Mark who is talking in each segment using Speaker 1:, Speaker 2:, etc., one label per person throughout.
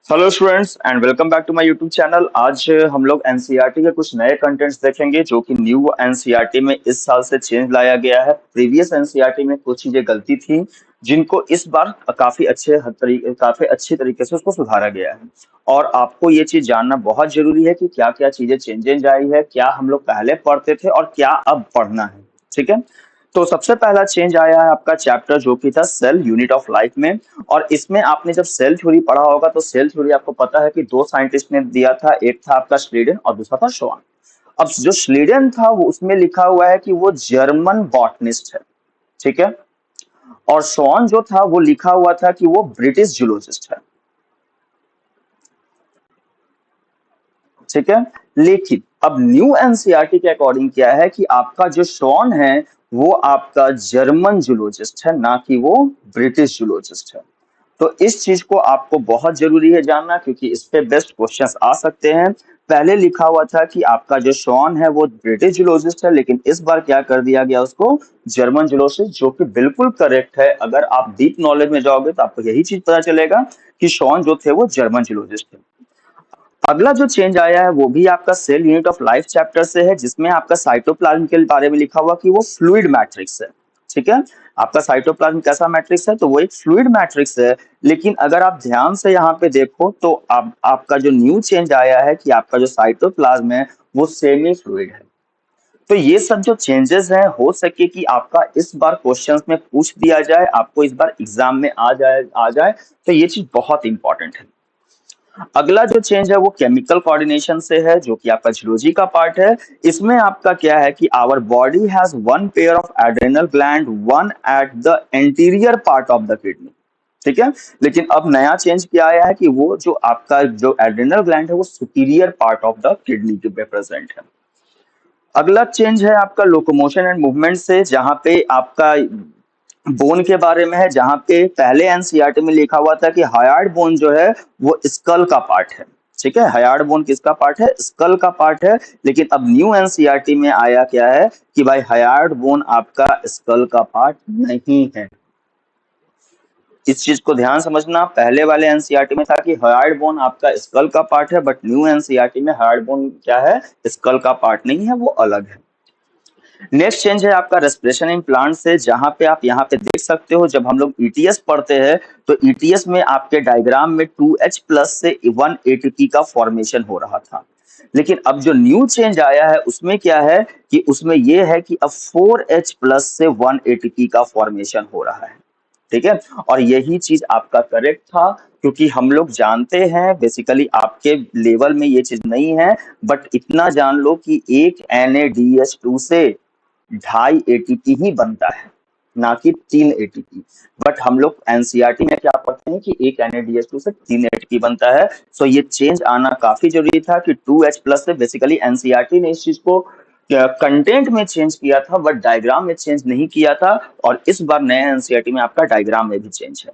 Speaker 1: Hello students and welcome back to my YouTube channel. आज हम लोग एनसीईआरटी के कुछ नए कंटेंट्स देखेंगे जो कि न्यू एनसीईआरटी में इस साल से चेंज लाया गया है। प्रीवियस एनसीईआरटी में कुछ चीजें गलती थी जिनको इस बार काफी अच्छे तरीके से उसको सुधारा गया है। और आपको ये चीज जानना बहुत जरूरी है कि क्या क्या चीजें चेंजेस आई है, क्या हम लोग पहले पढ़ते थे और क्या अब पढ़ना है। ठीक है, तो सबसे पहला चेंज आया है आपका चैप्टर जो कि था सेल यूनिट ऑफ लाइफ में। और इसमें आपने जब सेल थ्योरी पढ़ा होगा तो सेल थ्योरी आपको पता है कि दो साइंटिस्ट ने दिया था, एक था आपका श्लीडन और दूसरा था शॉन। अब जो श्लीडन था वो उसमें लिखा हुआ है कि वो जर्मन बॉटनिस्ट है। ठीक है, और शॉन जो था वो लिखा हुआ था कि वो ब्रिटिश जूलॉजिस्ट है। ठीक है, लेकिन अब न्यू एनसीईआरटी के अकॉर्डिंग क्या है कि आपका जो शॉन है वो आपका जर्मन जूलॉजिस्ट है, ना कि वो ब्रिटिश जूलॉजिस्ट है। तो इस चीज को आपको बहुत जरूरी है जानना, क्योंकि इस पे बेस्ट क्वेश्चंस आ सकते हैं। पहले लिखा हुआ था कि आपका जो शॉन है वो ब्रिटिश जूलॉजिस्ट है, लेकिन इस बार क्या कर दिया गया उसको जर्मन जूलॉजिस्ट, जो कि बिल्कुल करेक्ट है। अगर आप डीप नॉलेज में जाओगे तो आपको यही चीज पता चलेगा कि शॉन जो थे वो जर्मन जूलॉजिस्ट थे। अगला जो चेंज आया है वो भी आपका cell unit of life chapter से है, जिसमें आपका साइटोप्लाज्म के बारे में लिखा हुआ कि वो फ्लूइड मैट्रिक्स है। ठीक है, आपका साइटोप्लाज्म कैसा मैट्रिक्स है, तो वो एक फ्लूइड मैट्रिक्स है। लेकिन अगर आप ध्यान से यहाँ पे देखो तो आपका जो न्यू चेंज आया है कि आपका जो साइटोप्लाज्म है वो सेमी फ्लूइड है। तो ये सब जो चेंजेस हैं हो सके कि आपका इस बार क्वेश्चंस में पूछ दिया जाए, आपको इस बार एग्जाम में आ जाए। तो ये चीज बहुत इंपॉर्टेंट है। अगला जो चेंज है वो केमिकल कोऑर्डिनेशन से है, जो कि आपका जूलॉजी का पार्ट है। इसमें आपका क्या है कि our body has one pair of adrenal gland, one at the anterior part of the kidney. ठीक है, लेकिन अब नया चेंज क्या आया है कि वो जो आपका जो एड्रेनल ग्लैंड है वो superior part of the kidney के प्रेजेंट है। अगला चेंज है आपका लोकोमोशन एंड मूवमेंट से, जहां पे आपका बोन के बारे में है, जहां पे पहले एनसीईआरटी में लिखा हुआ था कि हायार्ड बोन जो है वो स्कल का पार्ट है। ठीक है, हायार्ड बोन किसका पार्ट है, स्कल का पार्ट है। लेकिन अब न्यू एनसीईआरटी में आया क्या है कि भाई हायार्ड बोन आपका स्कल का पार्ट नहीं है। इस चीज को ध्यान समझना, पहले वाले एनसीईआरटी में था कि हायार्ड बोन आपका स्कल का पार्ट है, बट न्यू एनसीईआरटी में हायार्ड बोन क्या है, स्कल का पार्ट नहीं है, वो अलग है। नेक्स्ट चेंज है आपका रेस्पिरेशन इन प्लांट से, जहां पे आप यहाँ पे देख सकते हो जब हम लोग ईटीएस पढ़ते हैं तो ईटीएस में आपके डायग्राम में 2H प्लस से 1 एटीपी का फॉर्मेशन हो रहा था। लेकिन अब जो न्यू चेंज आया है उसमें क्या है कि उसमें यह है कि अब 4H प्लस से 1 एटीपी का फॉर्मेशन हो रहा है। ठीक है, और यही चीज आपका करेक्ट था, क्योंकि हम लोग जानते हैं बेसिकली आपके लेवल में ये चीज नहीं है, बट इतना जान लो कि एक NaDH2 से 2.5 एटीपी ही बनता है, ना कि 3 एटीपी। बट हम लोग एनसीईआरटी में क्या पढ़ते हैं कि एक NaDH2 से 3 एटीपी बनता है। सो ये चेंज आना काफी जरूरी था कि 2H प्लस से बेसिकली एनसीईआरटी ने इस चीज को कंटेंट में चेंज किया था, बट डायग्राम में चेंज नहीं किया था। और इस बार नए एनसीईआरटी में आपका डायग्राम में भी चेंज है।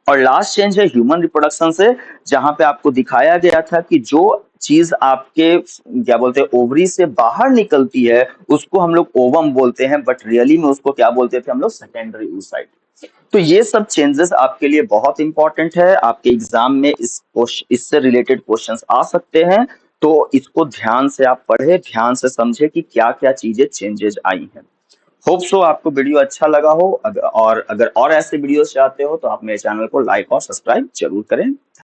Speaker 1: और लास्ट चेंज है ह्यूमन रिप्रोडक्शन से, जहां पे आपको दिखाया गया था कि जो चीज आपके क्या बोलते हैं ओवरी से बाहर निकलती है उसको हम लोग ओवम बोलते हैं, बट रियली में उसको क्या बोलते थे हम लोग, सेकेंडरी oocyte। तो ये सब चेंजेस आपके लिए बहुत इंपॉर्टेंट है, आपके एग्जाम में इससे रिलेटेड क्वेश्चंस आ सकते हैं। तो इसको ध्यान से आप पढ़े, ध्यान से समझे कि क्या क्या चीजें चेंजेस आई हैं। होप सो आपको वीडियो अच्छा लगा हो। अगर और ऐसे वीडियोस चाहते हो तो आप मेरे चैनल को लाइक और सब्सक्राइब जरूर करें।